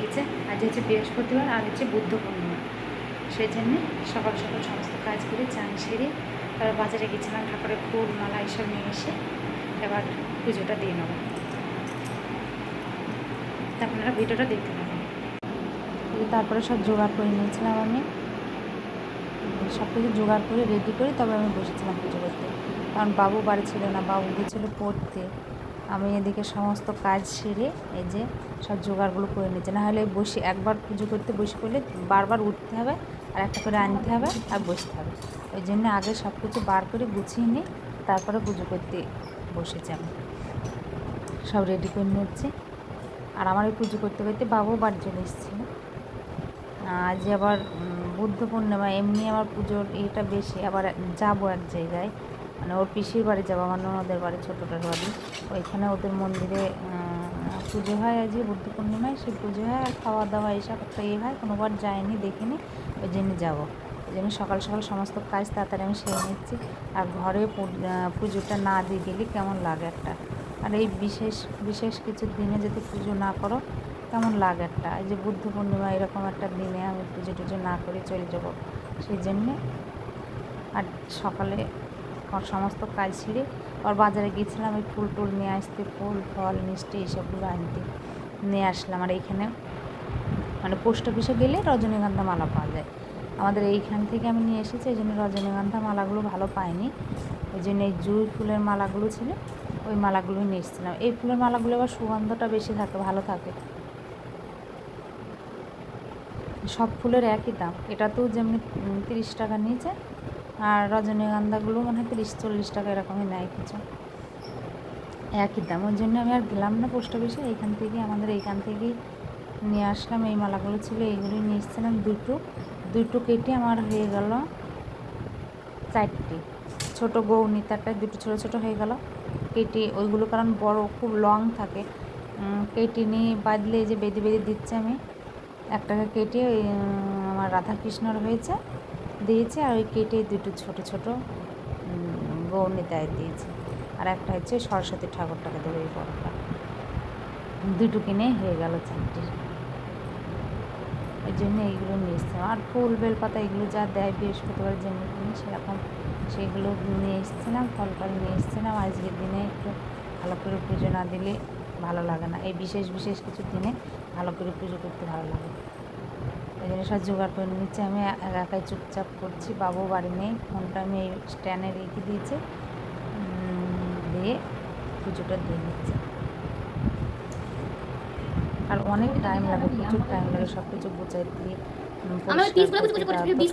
এই যে আজ হচ্ছে বৃহস্পতিবার আর হচ্ছে বুদ্ধ পূর্ণিমা, সেই জন্যে সকাল সকাল সমস্ত কাজ করে চান সেরে তারপর বাজারে গেছিলাম, ঠাকুরের ফুল মালা এইসব নিয়ে এসে এবার পুজোটা দিয়ে নেবো। আপনারা ভিডিওটা দেখতে পাবেন। তারপরে সব জোগাড় করে নিয়েছিলাম আমি, সব কিছু জোগাড় করে রেডি করে তবে আমি বসেছিলাম পুজো করতে, কারণ বাবু বাড়ি ছিল না, বাবু গেছিলো পড়তে। আমি এদিকে সমস্ত কাজ সেরে এই যে সব জোগাড়গুলো করে নিচ্ছি, না হলে বসে একবার পুজো করতে বসে পড়লে বারবার উঠতে হবে আর একটা করে আনতে হবে আর বসতে হবে। ওই জন্য আগে সব কিছু বার করে গুছিয়ে নিই, তারপরে পুজো করতে বসেছি আমি, সব রেডি করে নিচ্ছি। আর আমার এই পুজো করতে করতে বাবু বাড়ি চলে এসেছিলো। আজ আবার বুদ্ধ পূর্ণিমা, এমনি আমার পুজোর এটা বেশি, আবার যাবো এক জায়গায়, মানে ওর পিসির বাড়ি যাবো, আমার ননদের বাড়ি, ছোটোটার বাড়ি, ওইখানে ওদের মন্দিরে পুজো হয় আজকে বুদ্ধ পূর্ণিমায়, সেই পুজো হয় আর খাওয়া দাওয়া এইসব একটা হয়, কোনোবার যায়নি দেখিনি, ওই জন্য যাবো। ওই জন্য সকাল সকাল সমস্ত কাজ তাড়াতাড়ি আমি সেরে নিচ্ছি। আর ঘরে পুজোটা না দিয়ে গেলে কেমন লাগে একটা, আর এই বিশেষ বিশেষ কিছু দিনে যদি পুজো না করো কেমন লাগে একটা, এই যে বুদ্ধ পূর্ণিমা এরকম একটা দিনে আমি পুজো টুজো না করে চলে যাবো, সেই জন্যে আর সকালে সমস্ত কাজ ছেড়ে আর বাজারে গিয়েছিলাম ওই ফুল টুল নিয়ে আসতে, ফুল ফল মিষ্টি এইসবগুলো আনতে নিয়ে আসলাম। আর এইখানে মানে পোস্ট অফিসে গেলে রজনীগন্ধা মালা পাওয়া যায়, আমাদের এইখান থেকে আমি নিয়ে এসেছি, এই জন্য রজনীগন্ধা মালাগুলো ভালো পাইনি, ওই জন্য এই জুঁই ফুলের মালাগুলো ছিল, ওই মালাগুলো নিয়ে এসেছিলাম। এই ফুলের মালাগুলো আবার সুগন্ধটা বেশি থাকে, ভালো থাকে। সব ফুলের একই দাম, এটাতেও যেমনি 30 টাকা নিয়েছে, আর রজনীগন্ধাগুলো মনে হয় 30-40 টাকা এরকমই নেয় কিছু, একই দাম। ওই জন্য আমি আর গেলাম না পোস্ট অফিসে, এইখান থেকে আমাদের এইখান থেকেই নিয়ে আসলাম। এই মালাগুলো ছিল, এইগুলোই নিয়ে এসেছিলাম। দুটো কেটে আমার হয়ে গেল 4টে, ছোটো গৌনিতারটায় দুটো ছোটো ছোটো হয়ে গেল কেটে, ওইগুলো কারণ বড় খুব লং থাকে, কেটে নিয়ে বাঁধলে এই যে বেঁধে বেঁধে দিচ্ছে আমি, একটাকে কেটে ওই আমার রাধাকৃষ্ণর হয়েছে দিয়েছি, আর ওই কেটে দুটো ছোট ছোট গৌরনীতায় দিয়েছি, আর একটা হচ্ছে সরস্বতী ঠাকুরটাকে দেবো এই বড়টা, দুটো কিনে হয়ে গেল 4টে। এই জন্য এইগুলো নিয়ে এসছিলাম। আর ফুল বেলপাতা এগুলো যা দেয় বৃহস্পতিবার যেমনি কিনি সেরকম সেগুলো নিয়ে এসেছিলাম, ফল ফল নিয়ে এসেছিলাম। আজকের দিনে একটু ভালো করে পুজো না দিলে ভালো লাগে না, এই বিশেষ বিশেষ কিছু দিনে ভালো করে পুজো করতে ভালো লাগে। এই জন্য সব জোগাড় করে নিচ্ছি, আমি একাই চুপচাপ করছি, বাবু বাড়ি নেই, ফোনটা আমি এই স্ট্যান্ডে রেখে দিয়েছি, দিয়ে পুজোটা দিয়ে নিচ্ছি। আর অনেক টাইম লাগে, প্রচুর টাইম লাগে সব কিছু গুছাইতে,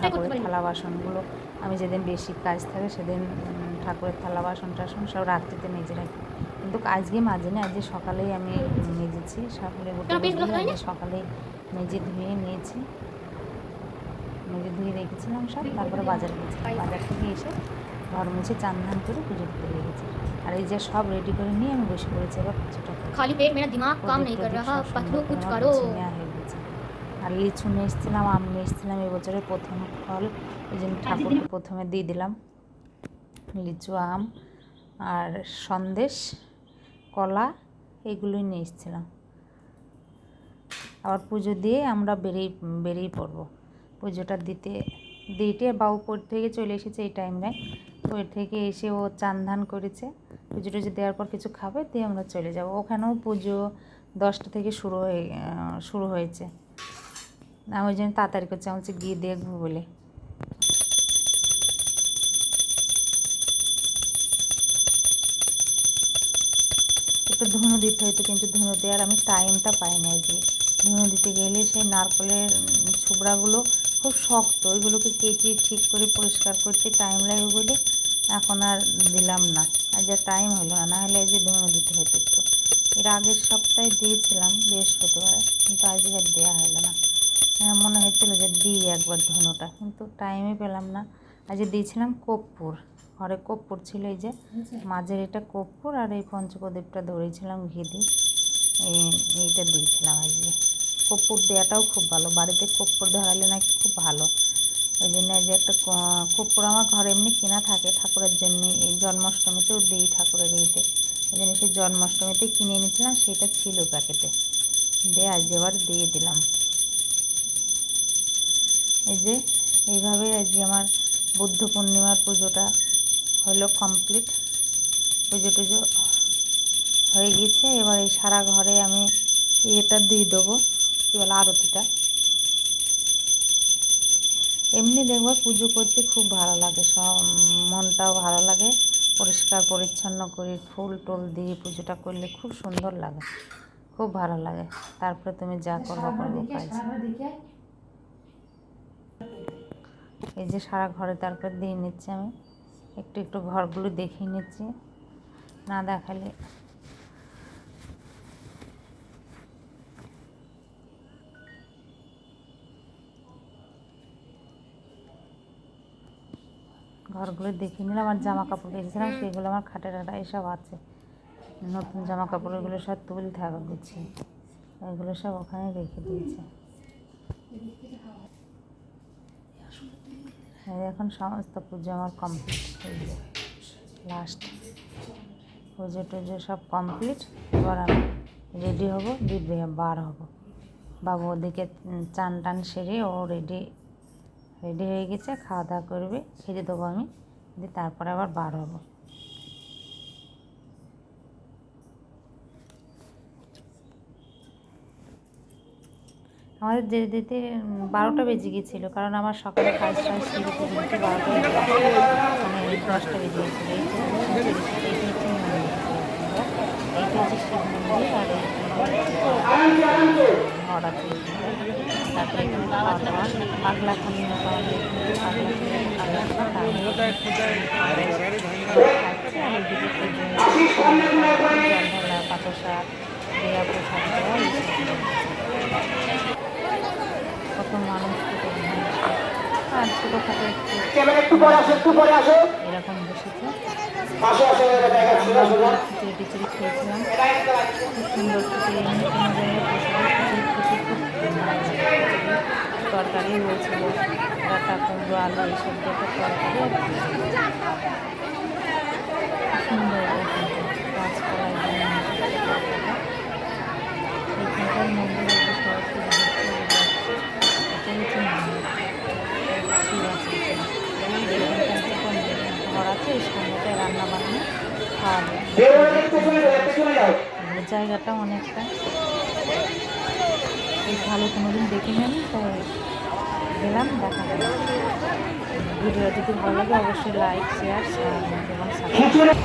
ঠাকুরের থালা বাসনগুলো আমি যেদিন বেশি কাজ থাকে সেদিন ঠাকুরের থালা বাসন টাসন সব রাত্রিতে মেজে রাখি, কিন্তু আজকে মাজিনি, আজকে সকালেই আমি মেজেছি, সকালে আজকে সকালেই মেজে ধুয়ে নিয়েছি, মেজে ধুয়ে রেখেছিলাম সব। তারপরে বাজার গেছিলাম, বাজার থেকে এসে ঘর মুছে চান ধান করে পুজো দিতে লেগেছি। আর এই যে সব রেডি করে নিয়ে আমি বসে পড়েছি এবার পুজোটা, खाली पेट मेरा दिमाग काम नहीं कर रहा, पतलू कुछ करो। নেওয়া হয়ে গেছে। আর লিচু নিয়ে এসেছিলাম, আম নিয়ে এসেছিলাম, এবছরের প্রথম ফল, এই জন্য ঠাকুরকে প্রথমে দিয়ে দিলাম লিচু, আম আর সন্দেশ, কলা, এগুলোই নিয়ে এসেছিলাম। আবার পুজো দিয়ে আমরা বেরিয়ে পড়বো পুজোটা দিতে বাবু পড়ে থেকে চলে এসেছে এই টাইমটায়, পড়ে থেকে এসে ও চান ধান করেছে, পুজো টুজো দেওয়ার পর কিছু খাবে, দিয়ে আমরা চলে যাব। ওখানেও পুজো 10টা থেকে শুরু হয়েছে, আমি ওই জন্য তাড়াতাড়ি করছি, আমি হচ্ছে গিয়ে দেখবো বলে। একটু ধুনো দিতে হতো, কিন্তু ধুনো দেওয়ার আমি টাইমটা পাই না, যে ধুনো দিতে গেলে সেই নারকেলের ছোবড়াগুলো খুব শক্ত, ওইগুলোকে কেটে ঠিক করে পরিষ্কার করতে টাইম লাগে বলে এখন আর দিলাম না, আর যা টাইম হলো না, নাহলে এই যে ধুনো দিতে হতো একটু। এর আগের সপ্তাহে দিয়েছিলাম বৃহস্পতিবার, কিন্তু আজকে আর দেওয়া হলো না, মনে হয়েছিল যে দিই একবার ধুনোটা, কিন্তু টাইমই পেলাম না। আজকে দিয়েছিলাম কর্পূর, ঘরে কর্পূর ছিল, এই যে মাঝের এটা কর্পূর, আর এই পঞ্চপ্রদীপটা ধরেছিলাম ঘি দিয়ে, এইটা দিয়েছিলাম আজকে। কর্পূর দেওয়াটাও খুব ভালো, বাড়িতে কর্পূর ধরালে নাকি খুব ভালো, ওই জন্য যে একটা কর্পূর আমার ঘরে এমনি কেনা থাকে ঠাকুরের জন্য, এই জন্মাষ্টমীতেও দিই ঠাকুরের ইয়েতে, ওই জন্য সেই জন্মাষ্টমীতে কিনে এনেছিলাম, সেটা ছিল প্যাকেটে, দিয়ে আজ এবার দিয়ে দিলাম। এই যে এইভাবে আজকে আমার বুদ্ধ পূর্ণিমার পুজোটা হলো কমপ্লিট। পুজো টুজো হয়ে গেছে। এবার এই সারা ঘরে আমি এটা দিয়ে দেবো, কী বলে, আরতিটা। এমনি দেখবার পুজো করতে খুব ভালো লাগে, সব মনটাও ভালো লাগে। পরিষ্কার পরিচ্ছন্ন করে ফুল টুল দিয়ে পুজোটা করলে খুব সুন্দর লাগে, খুব ভালো লাগে। তারপরে তুমি যা করবো কাজ। এই যে সারা ঘরে তারপর দিয়ে নিচ্ছি আমি, একটু একটু ঘরগুলো দেখিয়ে নিচ্ছি, না দেখালে ঘরগুলো দেখিয়ে নিলাম। আর জামা কাপড় কেটেছিলাম সেগুলো আমার খাটের আটা এসব আছে, নতুন জামা কাপড় এগুলো সব তুলতে হবে গুছিয়ে, এগুলো সব ওখানে রেখে দিয়েছে। এখন সমস্ত পুজো আমার কমপ্লিট হয়ে যায়, লাস্ট পুজো টুজো সব কমপ্লিট। এবার আমি রেডি হব, বার হব। বাবু ওদিকে চান টান সেরে ও রেডি হয়ে গেছে, খাওয়া দাওয়া করবে, খেতে দেবো আমি, দিয়ে তারপরে আবার বার হব। আমাদের যেতে যেতে 12টা বেজে গিয়েছিলো, কারণ আমার সকালে কাজ টাজ সেরে যেতে 12টা বেজে গেছিলো, মানে 10টা বেজে গেছিলো। এইটা হচ্ছে মন্দির, এইটা হচ্ছে শিব মন্দির, আর ঘর আছে। তারপরে এখানে খাওয়া দাওয়া, পাগলাখানি মতো আমাদের এখানে পাগলাখানি খাচ্ছে। আর এদিকে জল ঢালা, পাতা শাক, দেয়া প্রসাদ দেওয়া, কত মানুষ, আর ছোটোখাটো এরকম বসেছে। খিচুড়ি টিচুড়ি খেয়েছিলাম, খুব সুন্দর খিচুড়ি। এমনি কোনো জায়গায় খিচুড়ি খুব তরকারি হয়েছিল, ডাটা কুমড়ো আলু এইসব দিয়ে তরকারি, সুন্দর। গাছপালা এইখানকার মন্দির সরস্বতী ঘর আছে, এই সামনেটায় রান্না বান্না খাওয়া দাওয়া, জায়গাটা অনেকটা বেশ ভালো, কোনোদিন দেখিনি আমি, তাই গেলাম, দেখা গেল। ভিডিও যদি ভালো লাগে অবশ্যই লাইক, শেয়ার এবং সাবস্ক্রাইব।